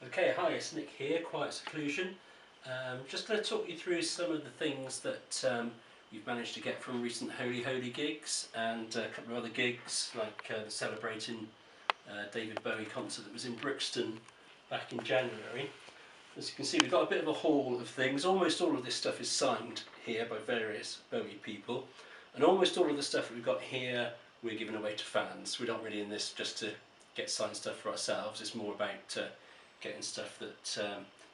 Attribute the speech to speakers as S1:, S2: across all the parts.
S1: Okay, hi, it's Nick here, Quiet Seclusion. Just going to talk you through some of the things that you've managed to get from recent Holy gigs and a couple of other gigs like the celebrating David Bowie concert that was in Brixton back in January. As you can see, we've got a bit of a haul of things. Almost all of this stuff is signed here by various Bowie people, and almost all of the stuff that we've got here we're giving away to fans. We're not really in this just to get signed stuff for ourselves, it's more about getting stuff that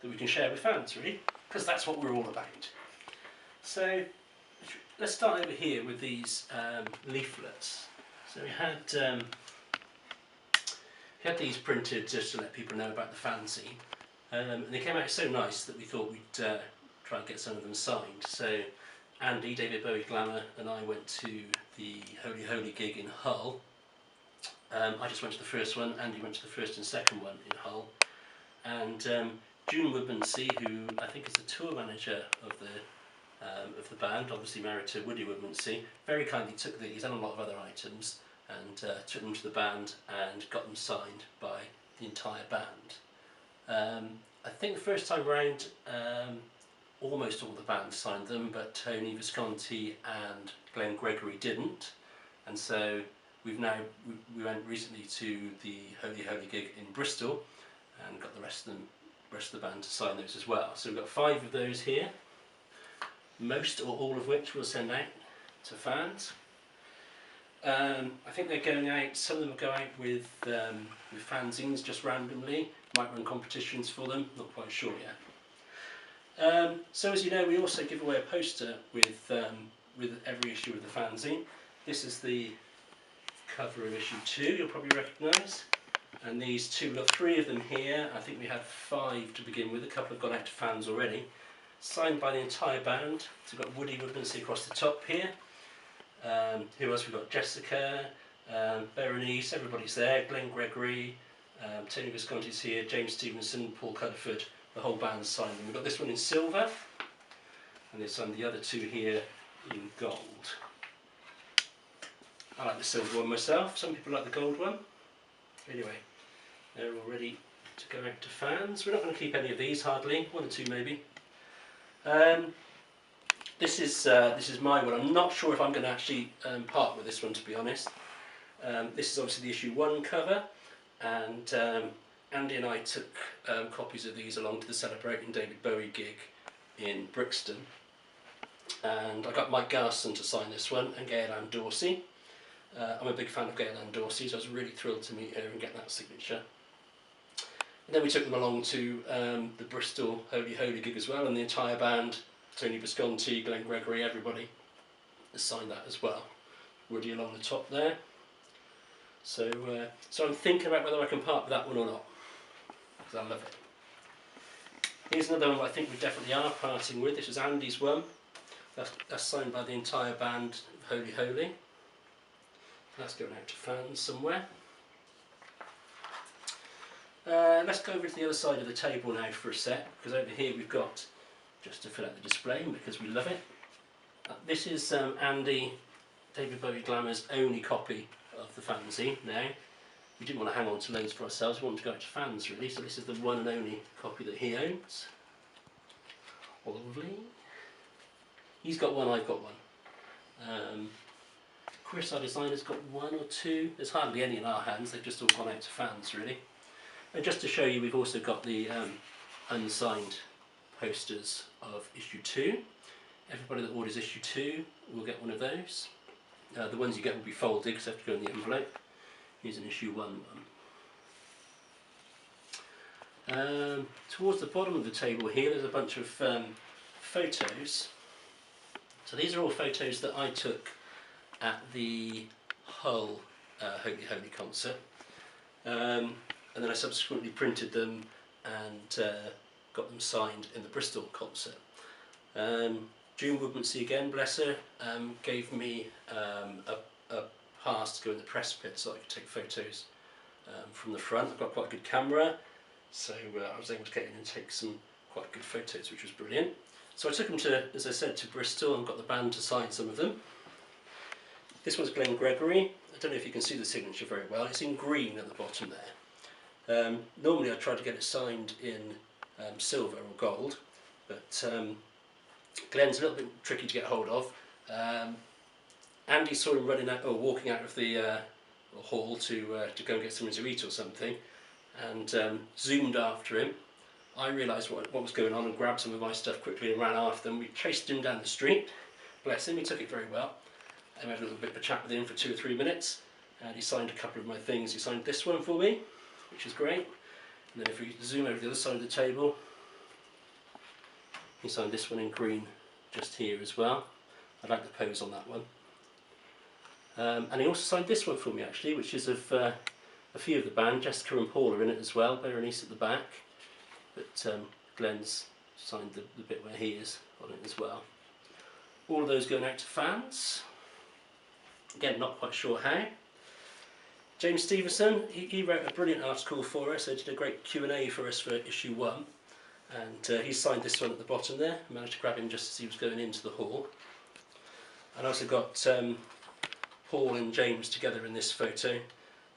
S1: we can share with fans, really, because that's what we're all about. So let's start over here with these leaflets. So we had these printed just to let people know about the fanzine, and they came out so nice that we thought we'd try and get some of them signed. So Andy, David Bowie Glamour, and I went to the Holy gig in Hull. I just went to the first one, Andy went to the first and second one in Hull. And June Woodmansey, who I think is the tour manager of the band, obviously married to Woody Woodmansey, very kindly took these and a lot of other items and took them to the band and got them signed by the entire band. I think the first time round almost all the band signed them, but Tony Visconti and Glenn Gregory didn't, and so we went recently to the Holy gig in Bristol and got the rest of the band to sign those as well. So we've got 5 of those here, most or all of which we'll send out to fans. I think they're going out, some of them go out with fanzines just randomly, might run competitions for them, not quite sure yet. So as you know, we also give away a poster with every issue of the fanzine. This is the cover of issue 2, you'll probably recognise. And these 2, we've got 3 of them here. I think we had 5 to begin with, a couple have gone out to fans already. Signed by the entire band. So we've got Woody Woodmansey across the top here. Who else? We've got Jessica, Berenice, everybody's there, Glenn Gregory, Tony Visconti's here, James Stevenson, Paul Cuddiford, the whole band's signed them. We've got this one in silver, and they've signed the other 2 here in gold. I like the silver one myself, some people like the gold one. Anyway, they're all ready to go out to fans. We're not going to keep any of these, hardly, 1 or 2 maybe. This is my one. I'm not sure if I'm going to actually part with this one, to be honest. This is obviously the issue 1 cover, and Andy and I took copies of these along to the Celebrating David Bowie gig in Brixton, and I got Mike Garson to sign this one and Gail Ann Dorsey. I'm a big fan of Gail Ann Dorsey, so I was really thrilled to meet her and get that signature. And then we took them along to the Bristol Holy gig as well, and the entire band, Tony Visconti, Glenn Gregory, everybody has signed that as well. Woody along the top there. So I'm thinking about whether I can part with that one or not, because I love it. Here's another one I think we definitely are parting with. This is Andy's one. That's signed by the entire band of Holy. That's going out to fans somewhere. Let's go over to the other side of the table now for a sec, because over here we've got, just to fill out the display because we love it, this is Andy, David Bowie Glamour's only copy of the fanzine now. We didn't want to hang on to loads for ourselves, we wanted to go out to fans really, so this is the one and only copy that he owns. Lovely. He's got one, I've got one. Chris, our designer's got 1 or 2. There's hardly any in our hands, they've just all gone out to fans really. And just to show you, we've also got the unsigned posters of issue 2. Everybody that orders issue 2 will get one of those. The ones you get will be folded because they have to go in the envelope. Here's an issue 1 one. Towards the bottom of the table here, there's a bunch of photos. So these are all photos that I took at the Hull Holy concert, and then I subsequently printed them and got them signed in the Bristol concert. June Woodmansey again, bless her, gave me a pass to go in the press pit so I could take photos from the front. I've got quite a good camera, so I was able to get in and take some quite good photos, which was brilliant. So I took them to, as I said, to Bristol and got the band to sign some of them. This one's Glenn Gregory. I don't know if you can see the signature very well. It's in green at the bottom there. Normally I try to get it signed in silver or gold, but Glenn's a little bit tricky to get hold of. Andy saw him running out, or walking out of the hall to go and get something to eat or something, and zoomed after him. I realised what was going on and grabbed some of my stuff quickly and ran after them. We chased him down the street. Bless him, he took it very well. I had a little bit of a chat with him for 2 or 3 minutes, and he signed a couple of my things. He signed this one for me, which is great. And then if we zoom over to the other side of the table, he signed this one in green just here as well. I like the pose on that one. And he also signed this one for me actually, which is of a few of the band. Jessica and Paul are in it as well, Berenice at the back. But Glenn's signed the bit where he is on it as well. All of those going out to fans. Again, not quite sure how. James Stevenson, he wrote a brilliant article for us. He did a great Q&A for us for issue 1. And he signed this one at the bottom there. I managed to grab him just as he was going into the hall. And I also got Paul and James together in this photo.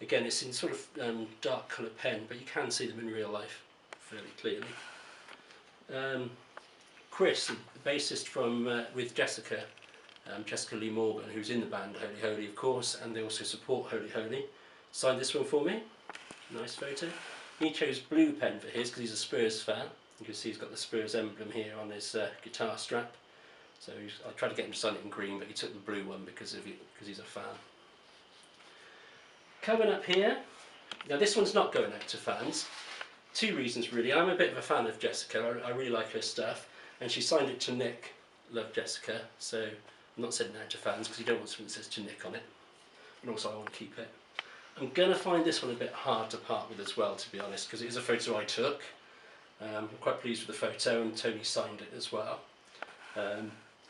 S1: Again, it's in sort of dark coloured pen, but you can see them in real life fairly clearly. Chris, the bassist from with Jessica, Jessica Lee Morgan, who's in the band Holy Holy of course, and they also support Holy Holy, signed this one for me. Nice photo. He chose blue pen for his because he's a Spurs fan. You can see he's got the Spurs emblem here on his guitar strap. So I tried to get him to sign it in green, but he took the blue one because he's a fan. Coming up here, now this one's not going out to fans. 2 reasons really. I'm a bit of a fan of Jessica. I really like her stuff, and she signed it to Nick. Love Jessica, so I'm not sending it out to fans because you don't want something that says to Nick on it. And also I want to keep it. I'm going to find this one a bit hard to part with as well, to be honest, because it is a photo I took. I'm quite pleased with the photo, and Tony signed it as well.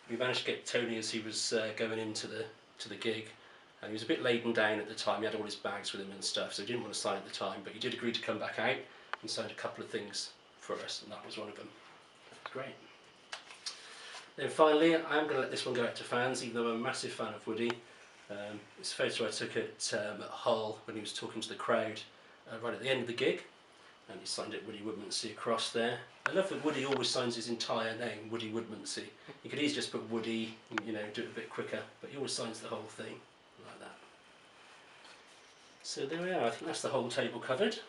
S1: We managed to get Tony as he was going into the gig, and he was a bit laden down at the time. He had all his bags with him and stuff, so he didn't want to sign at the time, but he did agree to come back out and signed a couple of things for us, and that was one of them. That was great. Then finally, I'm going to let this one go out to fans, even though I'm a massive fan of Woody. It's a photo I took at Hull when he was talking to the crowd right at the end of the gig, and he signed it Woody Woodmansey across there. I love that Woody always signs his entire name, Woody Woodmansey. You could easily just put Woody, you know, do it a bit quicker, but he always signs the whole thing like that. So there we are, I think that's the whole table covered.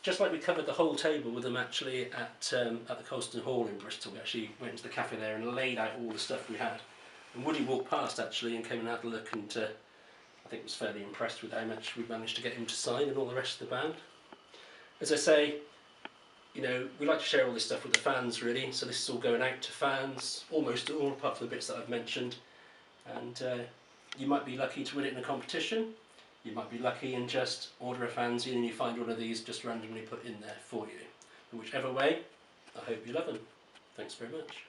S1: Just like we covered the whole table with them actually at the Colston Hall in Bristol. We actually went into the cafe there and laid out all the stuff we had. And Woody walked past actually and came and had a look, and I think was fairly impressed with how much we managed to get him to sign and all the rest of the band. As I say, you know, we like to share all this stuff with the fans really, so this is all going out to fans, almost all apart from the bits that I've mentioned. And you might be lucky to win it in a competition. You might be lucky and just order a fanzine and you find one of these just randomly put in there for you. And whichever way, I hope you love them. Thanks very much.